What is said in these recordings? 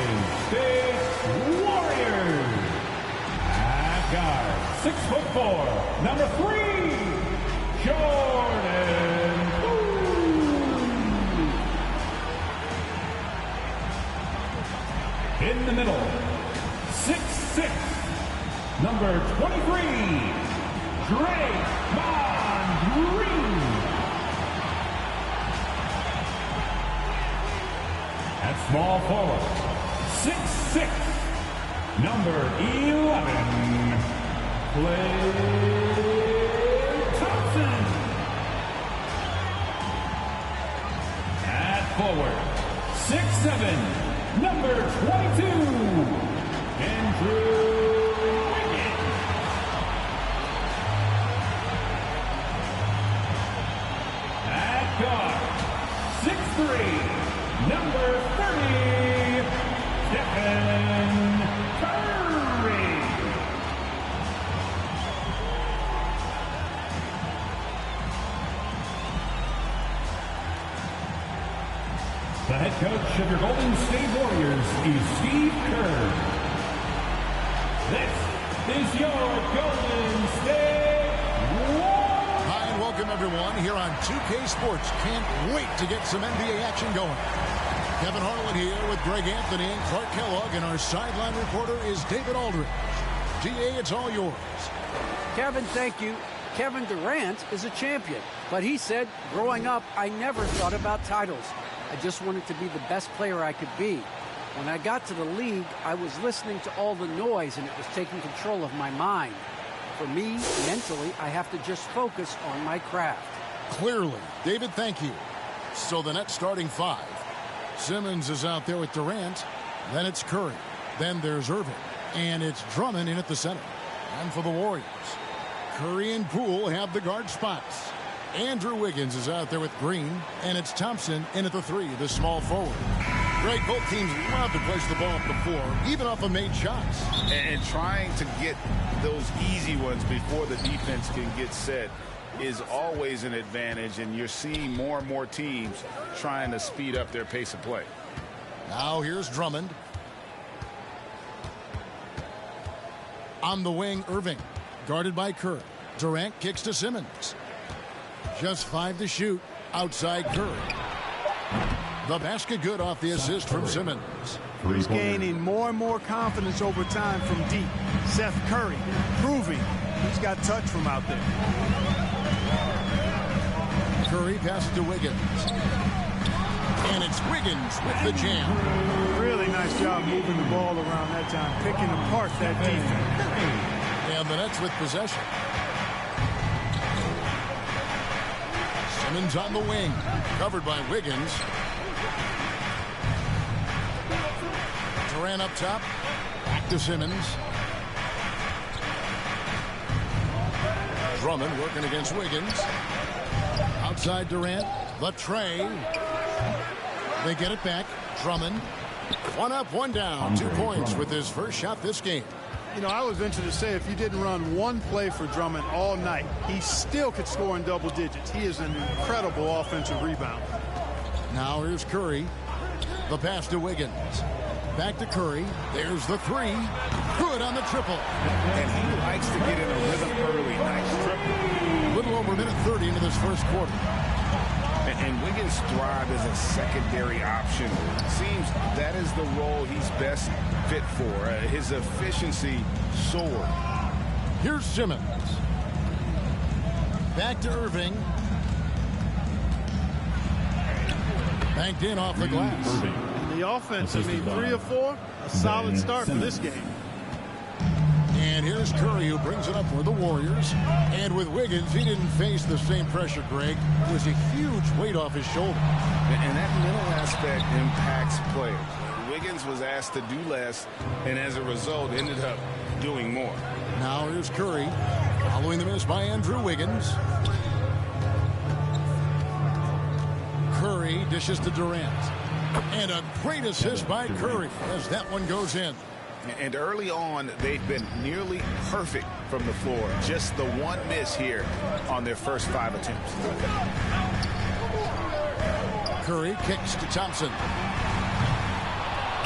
Golden State Warriors. At guard, 6'4", number 3, Jordan Poole. In the middle, 6'6", number 23, Draymond Green. At small forward, 6'6", number 11, Klay Thompson. At forward, 6'7", number 22, Andrew Wiggins. At guard, 6'3", number 30, Stephen Curry. The head coach of your Golden State Warriors is Steve Kerr. This is your Golden State Warriors. Hi and welcome everyone here on 2K Sports. Can't wait to get some NBA action going. Kevin Harlan here with Greg Anthony and Clark Kellogg, and our sideline reporter is David Aldridge. DA, it's all yours. Kevin, thank you. Kevin Durant is a champion, but he said, growing up, I never thought about titles. I just wanted to be the best player I could be. When I got to the league, I was listening to all the noise, and it was taking control of my mind. For me, mentally, I have to just focus on my craft. Clearly. David, thank you. So the Nets starting 5. Simmons is out there with Durant. Then it's Curry. Then there's Irving. And it's Drummond in at the center. And for the Warriors, Curry and Poole have the guard spots. Andrew Wiggins is out there with Green. And it's Thompson in at the 3, the small forward. Greg, both teams love to place the ball up the floor, even off of made shots. And trying to get those easy ones before the defense can get set is always an advantage, and you're seeing more and more teams trying to speed up their pace of play. Now here's Drummond. On the wing, Irving, guarded by Curry. Durant kicks to Simmons. Just 5 to shoot, outside Curry. The basket good off the assist from Simmons. He's gaining more and more confidence over time from deep. Seth Curry proving he's got touch from out there. Curry passes to Wiggins. And it's Wiggins with the jam. Really nice job moving the ball around that time, picking apart that defense. And the Nets with possession. Simmons on the wing, covered by Wiggins. Durant up top, back to Simmons. Drummond working against Wiggins. Outside Durant, the tray. They get it back. Drummond, 1 up, 1 down. 2 points with his first shot this game. You know, I was ventured to say if you didn't run one play for Drummond all night, he still could score in double digits. He is an incredible offensive rebounder. Now here's Curry. The pass to Wiggins. Back to Curry. There's the 3. Good on the triple. And he likes to get in a rhythm early. Nice triple. A little over a minute 30 into this first quarter. And Wiggins thrives as a secondary option. Seems that is the role he's best fit for. His efficiency soared. Here's Simmons. Back to Irving. Banked in off the glass. And the offense, I mean, 3 of 4, a solid start for this game. And here's Curry, who brings it up for the Warriors. And with Wiggins, he didn't face the same pressure, Greg. It was a huge weight off his shoulder. And that mental aspect impacts players. Wiggins was asked to do less, and as a result, ended up doing more. Now here's Curry, following the miss by Andrew Wiggins. Curry dishes to Durant. And a great assist by Curry as that one goes in. And early on, they've been nearly perfect from the floor. Just the one miss here on their first 5 attempts. Curry kicks to Thompson.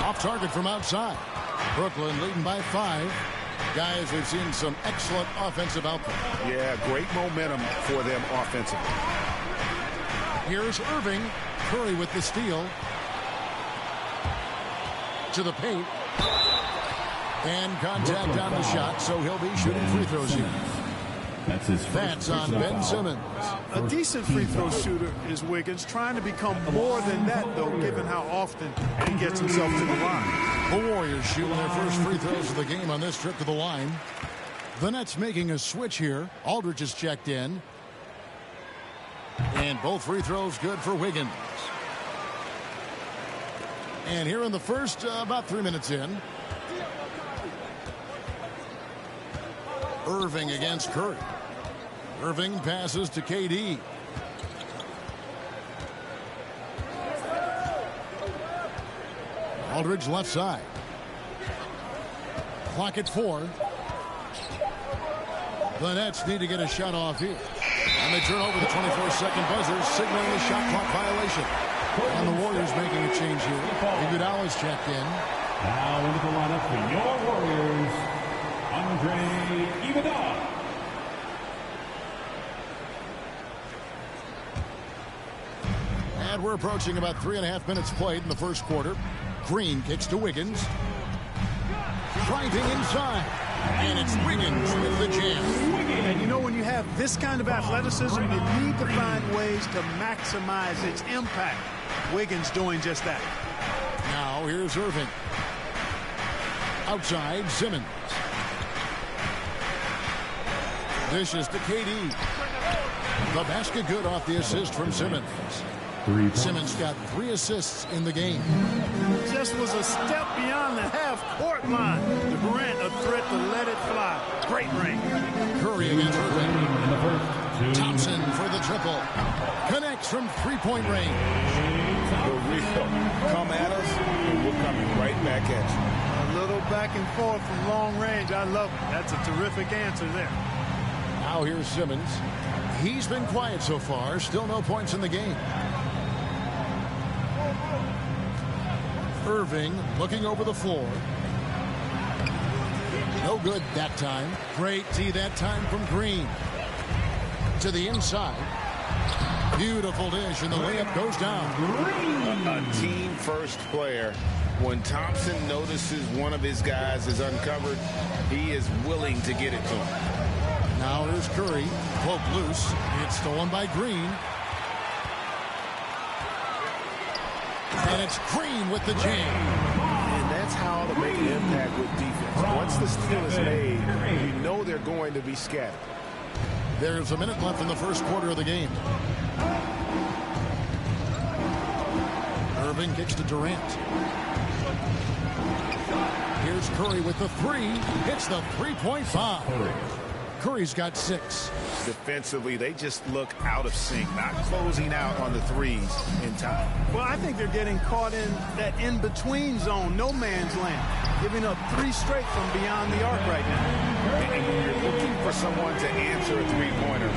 Off target from outside. Brooklyn leading by 5. Guys, we've seen some excellent offensive output. Yeah, great momentum for them offensively. Here's Irving. Curry with the steal. To the paint. And contact on the shot, so he'll be shooting free throws here. That's his That's on Ben Simmons. A decent free throw shooter is Wiggins, trying to become more than that, though, given how often he gets himself to the line. The Warriors shooting their first free throws of the game on this trip to the line. The Nets making a switch here. Aldridge is checked in. And both free throws good for Wiggins. And here in the first, about 3 minutes in. Irving against Curry. Irving passes to KD. Aldridge left side. Clock at 4. The Nets need to get a shot off here. And they turn over the 24-second buzzer, signaling a shot clock violation. And the Warriors making a change here. Iguodala's checked in. Now into the lineup for your Warriors, Iguodala. And we're approaching about 3.5 minutes played in the first quarter. Green kicks to Wiggins. Driving inside. And it's Wiggins with the jam. And you know, when you have this kind of athleticism, you need to find ways to maximize its impact. Wiggins doing just that. Now here's Irving. Outside, Simmons. Dishes to KD. The basket good off the assist from Simmons. Simmons got 3 assists in the game. Just was a step beyond the half-court line. Durant a threat to let it fly. Great range. Curry against Irving. Thompson for the triple. Connects from three-point range. The real come at us, and we're coming right back at you. A little back and forth from long range. I love it. That's a terrific answer there. Now here's Simmons. He's been quiet so far. Still no points in the game. Irving looking over the floor. No good that time. Great D that time from Green. To the inside. Beautiful dish, and the layup goes down. A team-first player. When Thompson notices one of his guys is uncovered, he is willing to get it to him. Now here's Curry. Cloak loose. It's stolen by Green. And it's Green with the jam. And that's how to make an impact with defense. Once the steal is made, you know they're going to be scattered. There's a minute left in the first quarter of the game. Irving kicks to Durant. Here's Curry with the 3. Hits the three-point bomb. Curry's got 6. Defensively, they just look out of sync, not closing out on the threes in time. Well, I think they're getting caught in that in-between zone, no man's land, giving up 3 straight from beyond the arc right now. And when you're looking for someone to answer a three-pointer,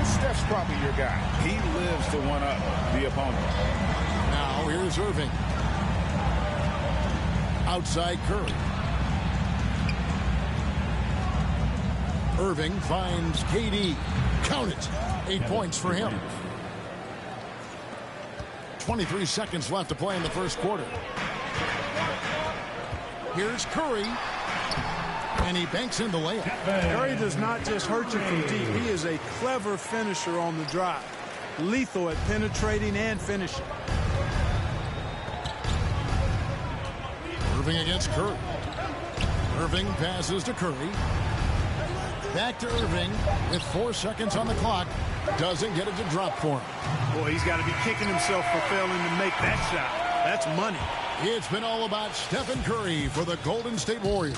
Steph's probably your guy. He lives to one-up the opponent. Now here's Irving. Outside Curry. Irving finds KD. Count it. 8 points for him. 23 seconds left to play in the first quarter. Here's Curry. And he banks in the layup. Curry does not just hurt you from deep. He is a clever finisher on the drive. Lethal at penetrating and finishing. Irving against Curry. Irving passes to Curry. Back to Irving with 4 seconds on the clock. Doesn't get it to drop for him. Boy, he's got to be kicking himself for failing to make that shot. That's money. It's been all about Stephen Curry for the Golden State Warriors.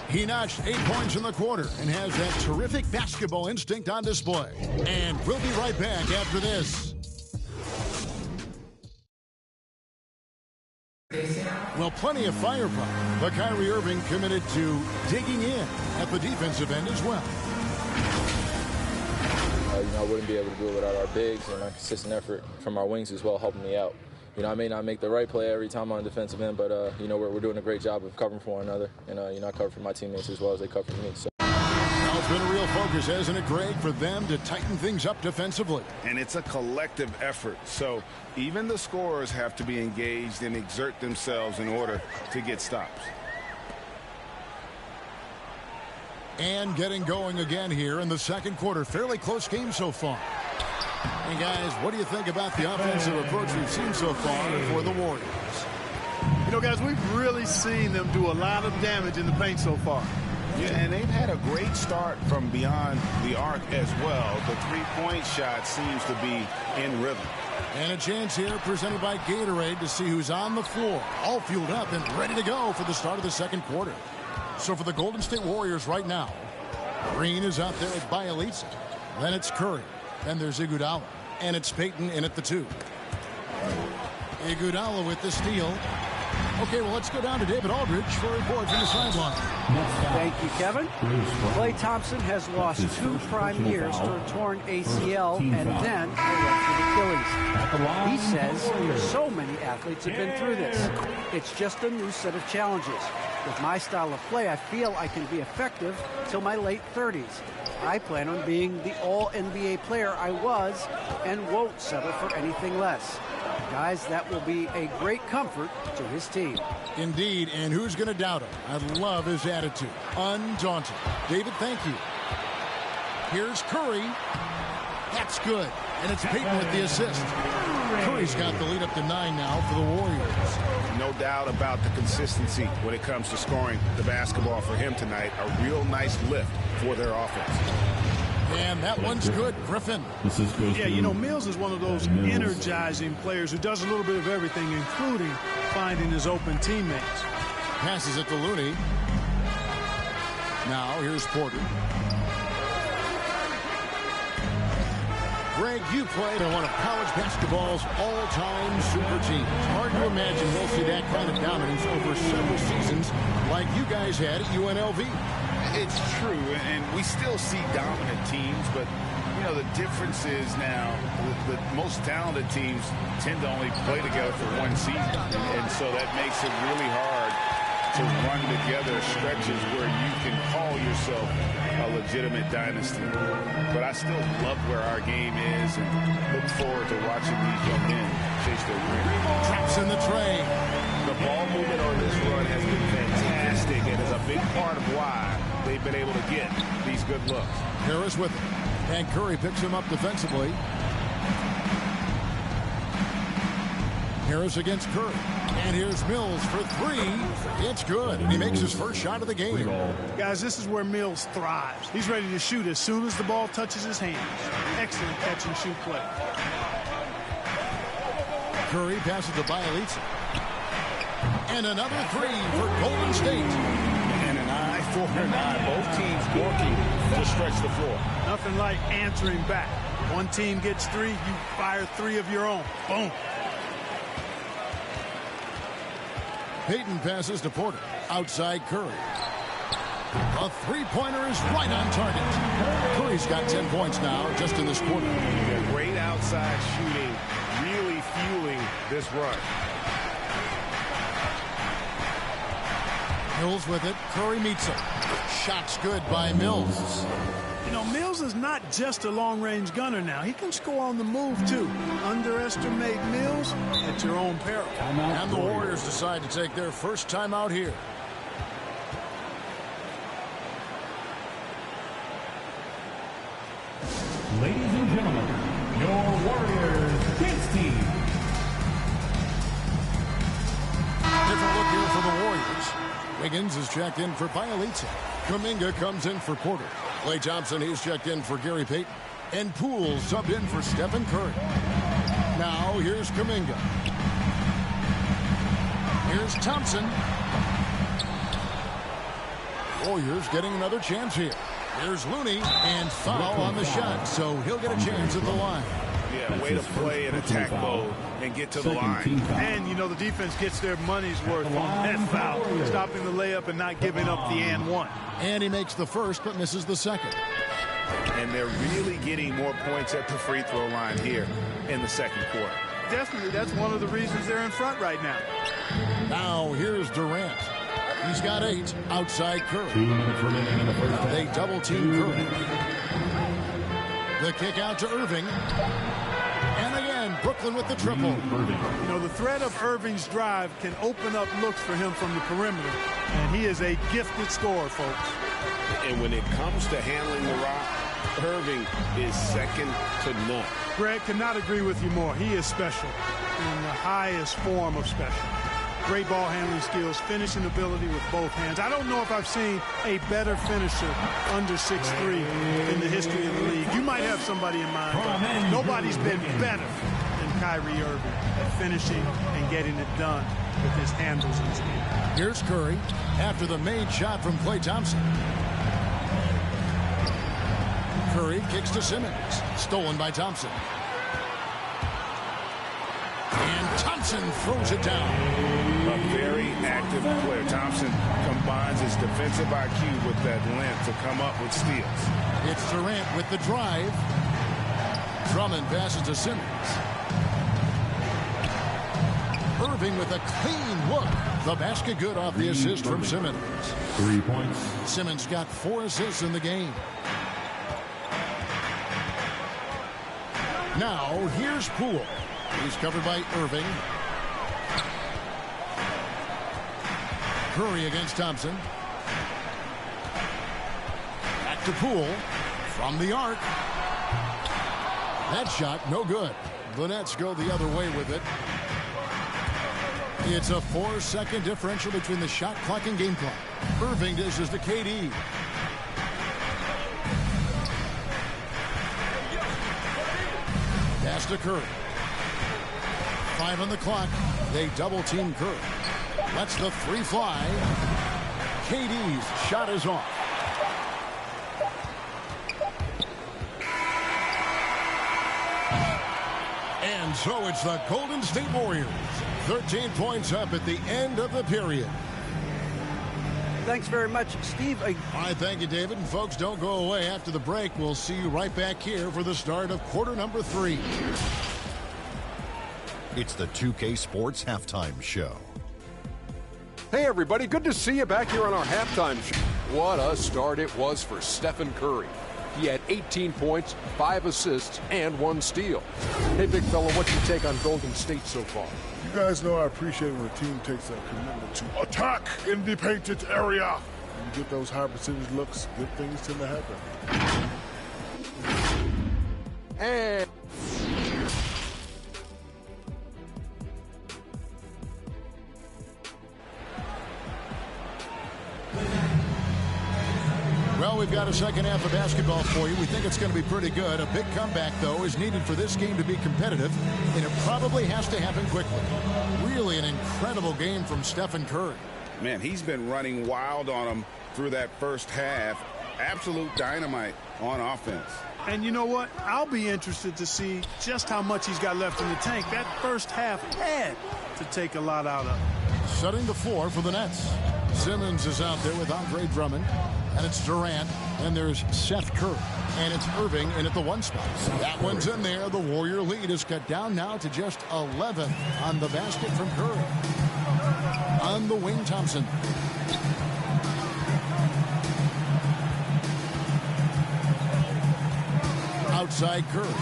He notched 8 points in the quarter and has that terrific basketball instinct on display. And we'll be right back after this. Well, plenty of firepower, but Kyrie Irving committed to digging in at the defensive end as well. I wouldn't be able to do it without our bigs and our consistent effort from our wings as well, helping me out. I may not make the right play every time on the defensive end, but, we're doing a great job of covering for one another. And, I cover for my teammates as well as they cover for me. So. Now it's been a real focus, hasn't it, Greg, for them to tighten things up defensively? And it's a collective effort. So even the scorers have to be engaged and exert themselves in order to get stops. And getting going again here in the second quarter. Fairly close game so far. And guys, what do you think about the offensive approach we've seen so far for the Warriors? Guys, we've really seen them do a lot of damage in the paint so far. Yeah, and they've had a great start from beyond the arc as well. The three-point shot seems to be in rhythm. And a chance here presented by Gatorade to see who's on the floor. All fueled up and ready to go for the start of the second quarter. So for the Golden State Warriors right now, Green is out there at Bielitsa. Then it's Curry. Then there's Iguodala. And it's Payton in at the 2. Iguodala with the steal. Okay, well, let's go down to David Aldridge for a report from the sideline. Thank you, Kevin. Klay Thompson has lost 2 prime years to a torn ACL and then a ruptured Achilles. He says so many athletes have been through this. It's just a new set of challenges. With my style of play, I feel I can be effective till my late 30s. I plan on being the all-NBA player I was and won't settle for anything less. Guys, that will be a great comfort to his team. Indeed, and who's going to doubt him? I love his attitude. Undaunted. David, thank you. Here's Curry. That's good. And it's Payton with the assist. Curry's got the lead up to 9 now for the Warriors. No doubt about the consistency when it comes to scoring the basketball for him tonight. A real nice lift for their offense. And that one's good, Griffin. Mills is one of those energizing players who does a little bit of everything, including finding his open teammates. Passes it to Looney. Now here's Porter. Greg, you played on one of college basketball's all-time super teams. Hard to imagine we'll see that kind of dominance over several seasons like you guys had at UNLV. It's true, and we still see dominant teams, but, the difference is now the most talented teams tend to only play together for one season, and so that makes it really hard to run together stretches where you can call yourself a legitimate dynasty. But I still love where our game is and look forward to watching these young men chase their dream. Traps in the tray. The ball movement on this run has been fantastic and is a big part of why they've been able to get these good looks. Harris with it. And Curry picks him up defensively. Harris against Curry. And here's Mills for 3. It's good. And he makes his first shot of the game. Guys, this is where Mills thrives. He's ready to shoot as soon as the ball touches his hands. Excellent catch and shoot play. Curry passes to Bielitsa. And another 3 for Golden State. And an eye for an eye. Both teams working to stretch the floor. Nothing like answering back. One team gets 3, you fire 3 of your own. Boom. Payton passes to Porter. Outside Curry. A three-pointer is right on target. Curry's got 10 points now just in this quarter. Great outside shooting, really fueling this run. Mills with it. Curry meets him. Shot's good by Mills. Mills is not just a long-range gunner now. He can score on the move, too. Underestimate Mills at your own peril. And the Warriors decide to take their first time out here. Ladies and gentlemen, your Warriors Kids team. Different look here for the Warriors. Wiggins is checked in for Bielitsa. Kuminga comes in for Porter. Klay Thompson, he's checked in for Gary Payton. And Poole subbed in for Stephen Curry. Now here's Kuminga. Here's Thompson. Warriors getting another chance here. Here's Looney, and foul on the shot, so he'll get a chance at the line. Yeah, way to play in attack mode and get to the line. And, the defense gets their money's worth on that foul, stopping the layup and not giving up the and one. And he makes the first, but misses the second. And they're really getting more points at the free throw line here in the second quarter. definitely that's one of the reasons they're in front right now. Now here's Durant. He's got 8 outside Curry. 2 minutes remaining in the first half. They double team Curry. The kick out to Irving. And again, Brooklyn with the triple. You know, the threat of Irving's drive can open up looks for him from the perimeter. And he is a gifted scorer, folks. And when it comes to handling the rock, Irving is second to none. Greg, cannot agree with you more. He is special in the highest form of special. Great ball handling skills, finishing ability with both hands. I don't know if I've seen a better finisher under 6'3" in the history of the league. You might have somebody in mind, but nobody's been better than Kyrie Irving at finishing and getting it done with his handles and speed. Here's Curry after the made shot from Klay Thompson. Curry kicks to Simmons. Stolen by Thompson. And Thompson throws it down. A very active player. Thompson combines his defensive IQ with that length to come up with steals. It's Durant with the drive. Drummond passes to Simmons. Irving with a clean look. The basket good off the assist from Simmons. 3 points. Simmons got 4 assists in the game. Now here's Poole. He's covered by Irving. Curry against Thompson. Back to Poole. From the arc. That shot, no good. The Nets go the other way with it. It's a 4-second differential between the shot clock and game clock. Irving dishes to KD. Pass to Curry. 5 on the clock. They double team Curry. Lets the 3 fly. KD's shot is off. And so it's the Golden State Warriors. 13 points up at the end of the period. Thanks very much, Steve. All right, thank you, David. And folks, don't go away. After the break, we'll see you right back here for the start of quarter number 3. It's the 2K Sports Halftime Show. Hey, everybody. Good to see you back here on our halftime show. What a start it was for Stephen Curry. He had 18 points, 5 assists, and 1 steal. Hey, big fella, what's your take on Golden State so far? You guys know I appreciate when a team takes a commitment to attack in the painted area. When you get those high percentage looks, good things tend to happen. And well, we've got a second half of basketball for you. We think it's going to be pretty good. A big comeback, though, is needed for this game to be competitive, and it probably has to happen quickly. Really an incredible game from Stephen Curry. Man, he's been running wild on him through that first half. Absolute dynamite on offense. And you know what? I'll be interested to see just how much he's got left in the tank. That first half had to take a lot out of it. Setting the floor for the Nets. Simmons is out there with Andre Drummond. And it's Durant. And there's Seth Curry. And it's Irving in at the 1 spot. That one's in there. The Warrior lead is cut down now to just 11 on the basket from Curry. On the wing, Thompson. Outside Curry.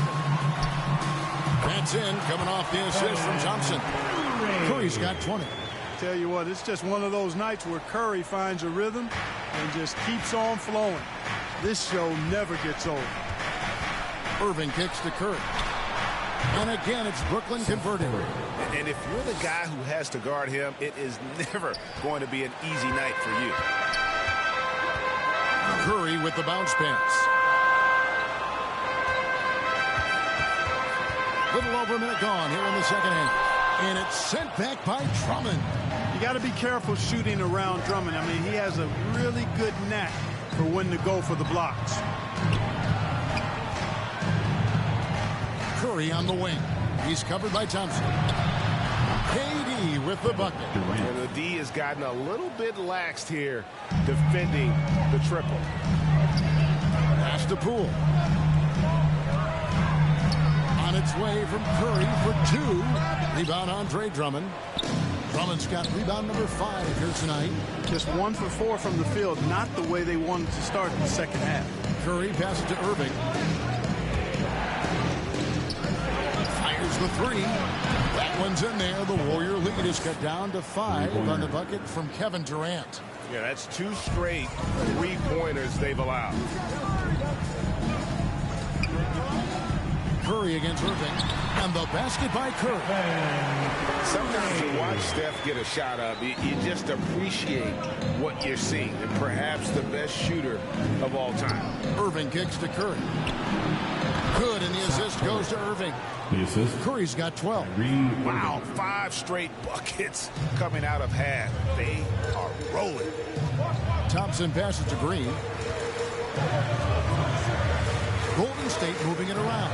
That's in, coming off the assist from Thompson. Curry's got 20. Tell you what, it's just one of those nights where Curry finds a rhythm and just keeps on flowing. This show never gets old. Irving kicks to Curry. And again, it's Brooklyn converting. And if you're the guy who has to guard him, it is never going to be an easy night for you. Curry with the bounce pass. Little over a minute gone here in the second half. And it's sent back by Drummond. You got to be careful shooting around Drummond. I mean, he has a really good knack for when to go for the blocks. Curry on the wing. He's covered by Thompson. KD with the bucket. And the D has gotten a little bit laxed here defending the triple. Pass to Poole. On its away from Curry for 2. Rebound Andre Drummond. Drummond's got rebound number 5 here tonight. Just 1 for 4 from the field, not the way they wanted to start in the second half. Curry passes to Irving. Fires the 3. That one's in there. The Warrior lead is cut down to 5 on the bucket from Kevin Durant. Yeah, that's 2 straight 3-pointers they've allowed. Curry against Irving. And the basket by Curry. Sometimes you watch Steph get a shot up, you just appreciate what you're seeing. And perhaps the best shooter of all time. Irving kicks to Curry. Good, and the assist goes to Irving. The assist. Curry's got 12. Wow, 5 straight buckets coming out of half. They are rolling. Thompson passes to Green. Golden State moving it around.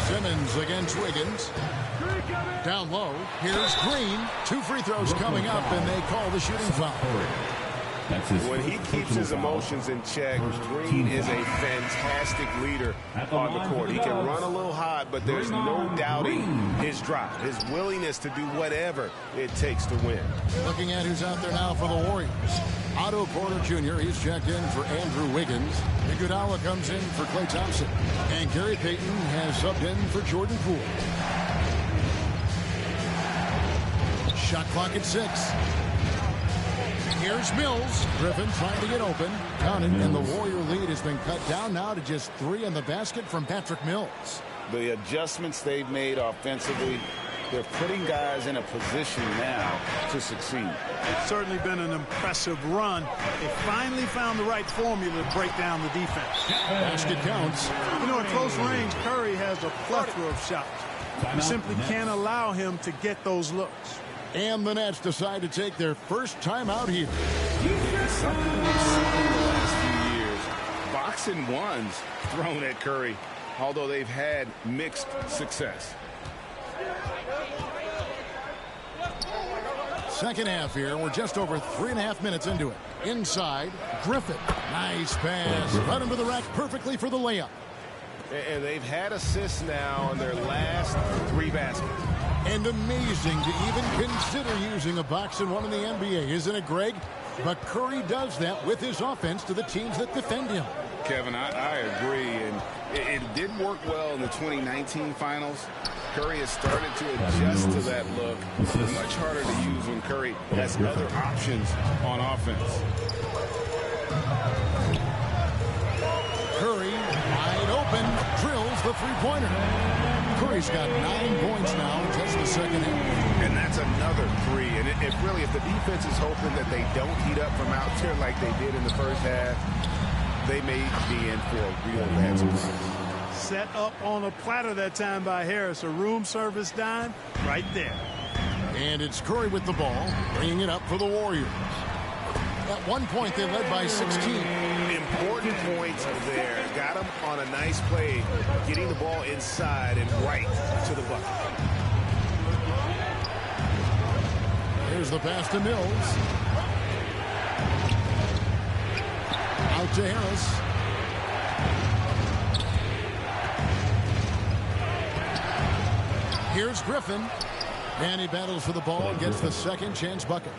Simmons against Wiggins. Down low. Here's Green. 2 free throws coming up, and they call the shooting foul. When he keeps his emotions in check, Green is a fantastic leader on the court. He can run a little hot, but there's no doubting his drive, his willingness to do whatever it takes to win. Looking at who's out there now for the Warriors. Otto Porter Jr., he's checked in for Andrew Wiggins. Iguodala comes in for Klay Thompson. And Gary Payton has subbed in for Jordan Poole. Shot clock at 6. Here's Mills. Griffin trying to get open. Counted, and the Warrior lead has been cut down now to just 3 in the basket from Patrick Mills. The adjustments they've made offensively, they're putting guys in a position now to succeed. It's certainly been an impressive run. They finally found the right formula to break down the defense. Basket counts. You know, at close range, Curry has a plethora of shots. You simply can't allow him to get those looks. And the Nets decide to take their first time out here. Something we've seen in the last few years. Box and ones thrown at Curry, although they've had mixed success. Second half here. We're just over 3.5 minutes into it. Inside, Griffin. Nice pass. Right into the rack perfectly for the layup. And they've had assists now on their last 3 baskets. And amazing to even consider using a box and one in the NBA, isn't it, Greg? But Curry does that with his offense to the teams that defend him. Kevin, I agree, and it did work well in the 2019 finals. Curry has started to adjust to that look. Much harder to use when Curry has other options on offense. Curry, wide open, drills the 3-pointer. Curry's got 9 points now in just the second half. And that's another 3. And if the defense is hoping that they don't heat up from out there like they did in the first half, they may be in for a real bad surprise. Set up on a platter that time by Harris. A room service dime right there. And it's Curry with the ball, bringing it up for the Warriors. At one point, they led by 16. Important points there. Got him on a nice play, getting the ball inside and right to the bucket. Here's the pass to Mills. Out to Harris. Here's Griffin. And he battles for the ball and gets the second chance bucket.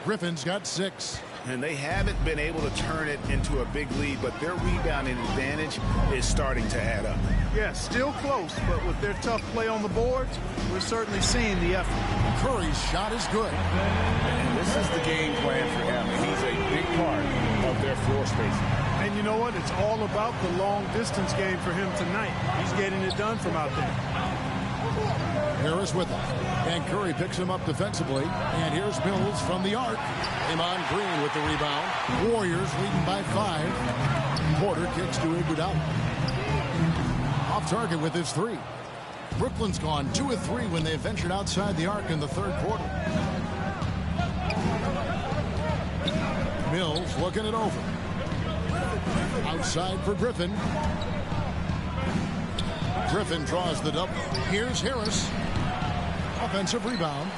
Griffin's got 6. And they haven't been able to turn it into a big lead, but their rebounding advantage is starting to add up. Yeah, still close, but with their tough play on the boards, we're certainly seeing the effort. Curry's shot is good. And this is the game plan for him. He's a big part of their floor spacing. And you know what? It's all about the long-distance game for him tonight. He's getting it done from out there. Harris with it. And Curry picks him up defensively. And here's Mills from the arc. Draymond Green with the rebound. Warriors leading by 5. Porter kicks to Iguodala. Off target with his 3. Brooklyn's gone 2 of 3 when they ventured outside the arc in the third quarter. Mills looking it over. Outside for Griffin. Griffin draws the double. Here's Harris. Offensive rebound.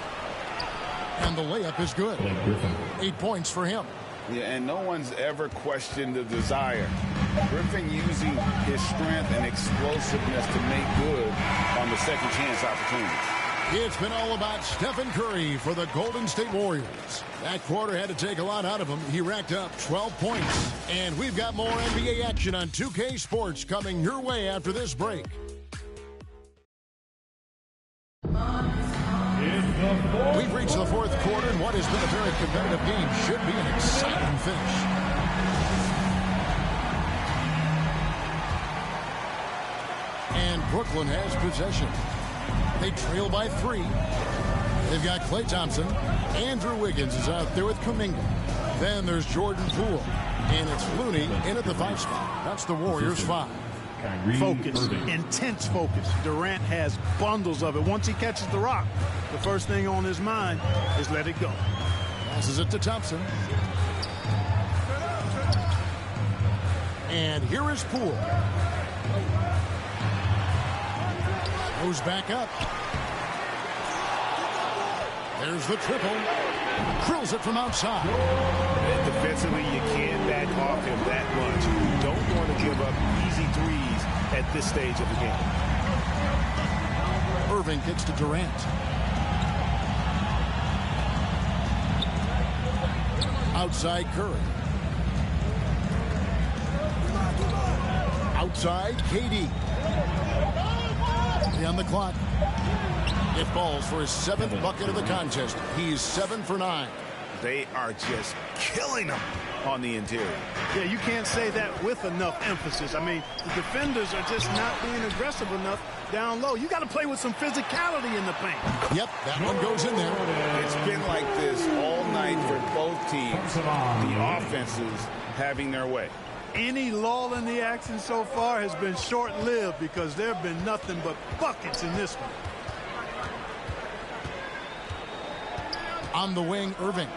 And the layup is good. 8 points for him. Yeah, and no one's ever questioned the desire Griffin using his strength and explosiveness to make good on the second chance opportunities. It's been all about Stephen Curry for the Golden State Warriors. That quarter had to take a lot out of him. He racked up 12 points. And we've got more NBA action on 2K Sports coming your way after this break. We've reached the fourth quarter, and what has been a very competitive game should be an exciting finish. And Brooklyn has possession. They trail by 3. They've got Klay Thompson. Andrew Wiggins is out there with Kuminga. Then there's Jordan Poole. And it's Looney in at the 5 spot. That's the Warriors' 5. Focus, intense focus. Durant has bundles of it. Once he catches the rock, the first thing on his mind is let it go. Passes it to Thompson. And here is Poole. Goes back up. There's the triple. Drills it from outside. And defensively, you can't back off him that much. You don't want to give up easy threes at this stage of the game. Irving kicks to Durant. Outside Curry. Outside KD. On the clock. It falls for his 7th bucket of the contest. He's 7 for 9. They are just killing him on the interior. Yeah, you can't say that with enough emphasis. I mean, the defenders are just not being aggressive enough down low. You got to play with some physicality in the paint. Yep, that one goes in there. It's been like this all night for both teams. The offenses having their way. Any lull in the action so far has been short-lived because there have been nothing but buckets in this one. On the wing, Irving.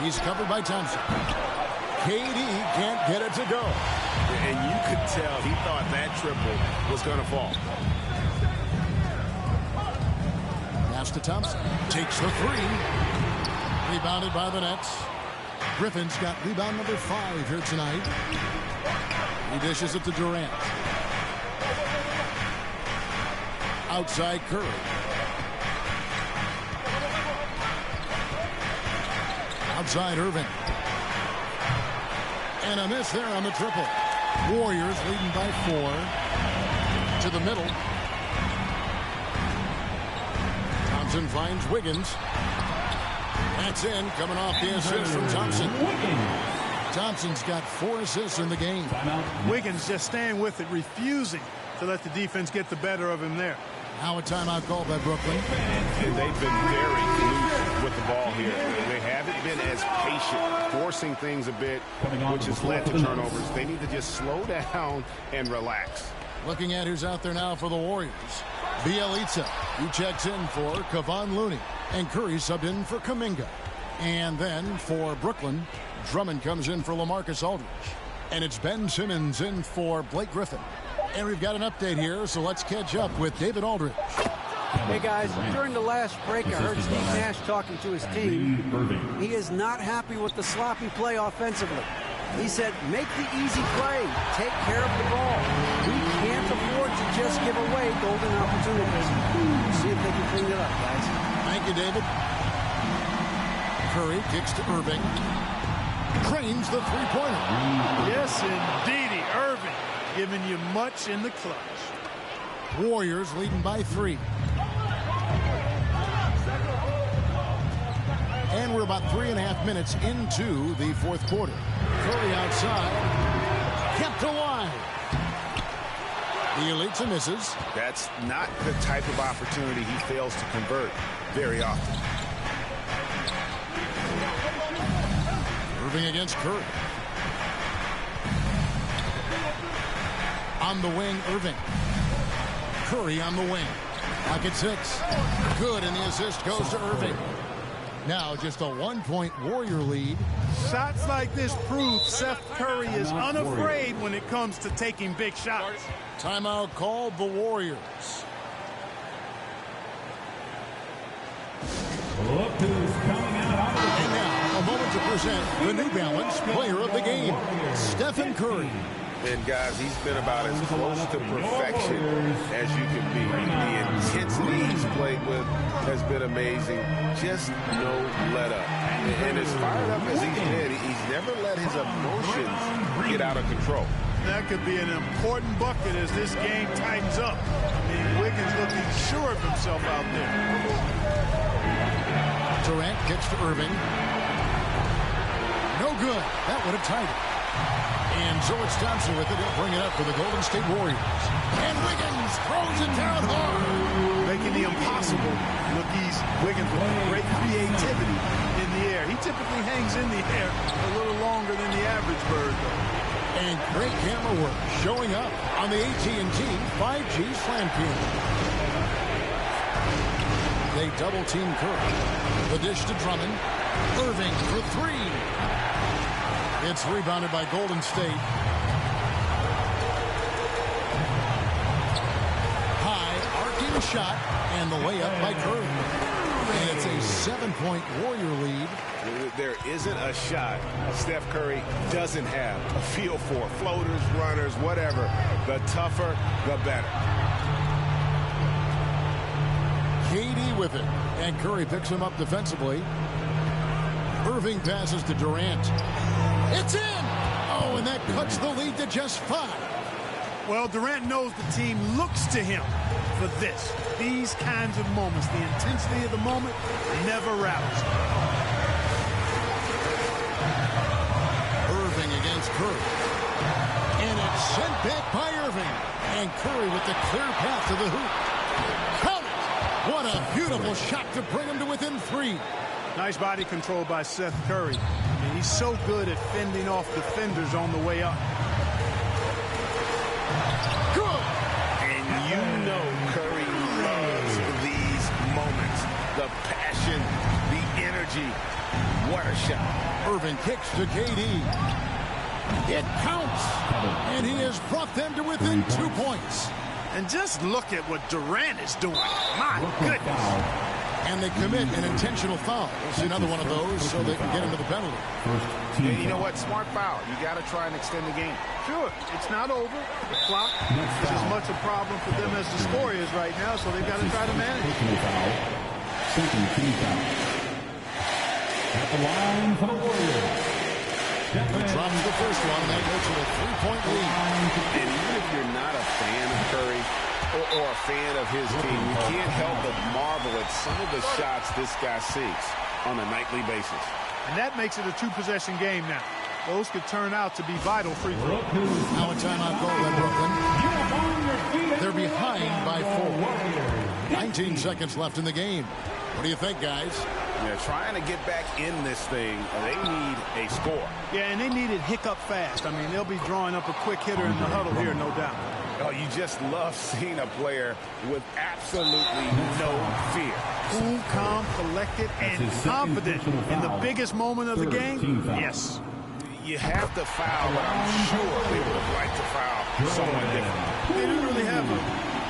He's covered by Thompson. KD can't get it to go. And you could tell he thought that triple was going to fall. Pass to Thompson. Takes the 3. Rebounded by the Nets. Griffin's got rebound number 5 here tonight. He dishes it to Durant. Outside Curry. Outside Irving. And a miss there on the triple. Warriors leading by 4. To the middle. Thompson finds Wiggins. That's in, coming off the assist from Thompson. Thompson's got 4 assists in the game. Wiggins just staying with it, refusing to let the defense get the better of him there. Now a timeout called by Brooklyn. And they've been very loose with the ball here. They haven't been as patient, forcing things a bit, which has led to turnovers. They need to just slow down and relax. Looking at who's out there now for the Warriors. Bielitsa, who checks in for Kevon Looney. And Curry subbed in for Kuminga. And then for Brooklyn, Drummond comes in for LaMarcus Aldridge. And it's Ben Simmons in for Blake Griffin. And we've got an update here, so let's catch up with David Aldridge. Hey, guys, during the last break, I heard Steve Nash talking to his team. He is not happy with the sloppy play offensively. He said, make the easy play. Take care of the ball. We can't afford to just give away golden opportunities. See if they can clean it up, guys. Thank you, David. Curry kicks to Irving. Trains the three-pointer. Yes, indeedy. Irving giving you much in the clutch. Warriors leading by 3. And we're about 3.5 minutes into the fourth quarter. Curry outside. Kept alive. Bielitsa misses. That's not the type of opportunity he fails to convert very often. Irving against Curry. On the wing, Irving. Curry on the wing. Pocket 6. Good, and the assist goes to Irving. Now just a 1-point Warrior lead. Shots like this prove Seth Curry is unafraid when it comes to taking big shots. Timeout called the Warriors. Look who's coming out. And now, a moment to present the New Balance Player of the Game, Stephen Curry. And, guys, he's been about as close to perfection as you can be. The intensity he's played with has been amazing. Just no let-up. And as fired up as he's been, he's never let his emotions get out of control. That could be an important bucket as this game tightens up. I mean, Wiggins looking sure of himself out there. Durant gets to Irving. No good. That would have tied it. And George Thompson with it. He'll bring it up for the Golden State Warriors. And Wiggins throws it down hard. Making the impossible look easy. Wiggins with great creativity in the air. He typically hangs in the air a little longer than the average bird, though. And great camera work showing up on the AT&T 5G Slam Cam. They double-team Curry. The dish to Drummond. Irving for three. It's rebounded by Golden State. High arcing shot and the layup by Curry. And it's a 7-point Warrior lead. There isn't a shot Steph Curry doesn't have a feel for. Floaters, runners, whatever. The tougher, the better. KD with it. And Curry picks him up defensively. Irving passes to Durant. It's in! Oh, and that cuts the lead to just 5. Well, Durant knows the team looks to him for this. These kinds of moments, the intensity of the moment never rattles. Irving against Curry. And it's sent back by Irving. And Curry with the clear path to the hoop. Count it! What a beautiful shot to bring him to within 3. Nice body control by Seth Curry. I mean, he's so good at fending off defenders on the way up. Good! And you know Curry loves these moments. The passion, the energy. What a shot. Irving kicks to KD. It counts. And he has brought them to within 2 points. And just look at what Durant is doing. My goodness. And they commit an intentional foul. We'll see another one of those so they can get into the penalty. And you know what? Smart foul. You got to try and extend the game. Sure. It's not over. The clock is as much a problem for them as the score is right now, so they've got to try to manage it. At the line for the Warriors. He drops the first one, and that goes to a 3-point lead. And even if you're not a fan of Curry or a fan of his team, you can't help but marvel at some of the shots this guy seeks on a nightly basis. And that makes it a 2-possession game now. Those could turn out to be vital free throws. Now a timeout call by Brooklyn. They're behind by 4. 19 seconds left in the game. What do you think, guys? They're trying to get back in this thing. They need a score. Yeah, and they need it hiccup fast. I mean, they'll be drawing up a quick hitter in the huddle here, no doubt. Oh, you just love seeing a player with absolutely no fear. Cool, calm, collected, and confident in the biggest moment of the game. Yes. You have to foul, but I'm sure they would have liked to foul someone different. They didn't really have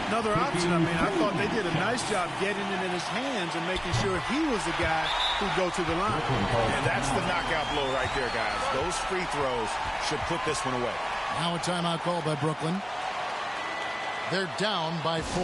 another option. I mean, I thought they did a nice job getting it in his hands and making sure he was the guy who'd go to the line. And that's the knockout blow right there, guys. Those free throws should put this one away. Now a timeout call by Brooklyn. They're down by 4.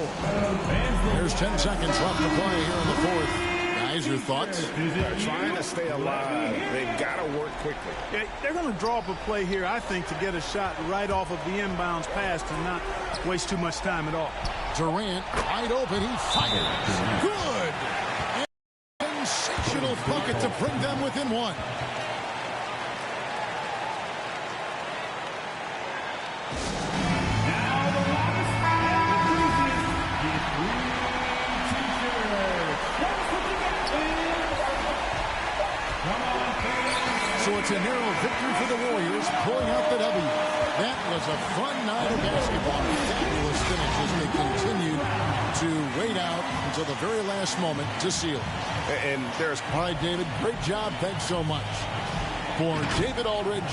There's 10 seconds left to play here in the 4th. Guys, your thoughts? They're trying to stay alive. They've got to work quickly. Yeah, they're going to draw up a play here, I think, to get a shot right off of the inbounds pass to not waste too much time at all. Durant wide open. He fires. Good. And sensational bucket to bring them within 1. So it's a narrow victory for the Warriors, pulling out the W. That was a fun night of basketball. Fabulous finish as they continued to wait out until the very last moment to seal. And there's... All right, David, great job. Thanks so much. For David Aldridge,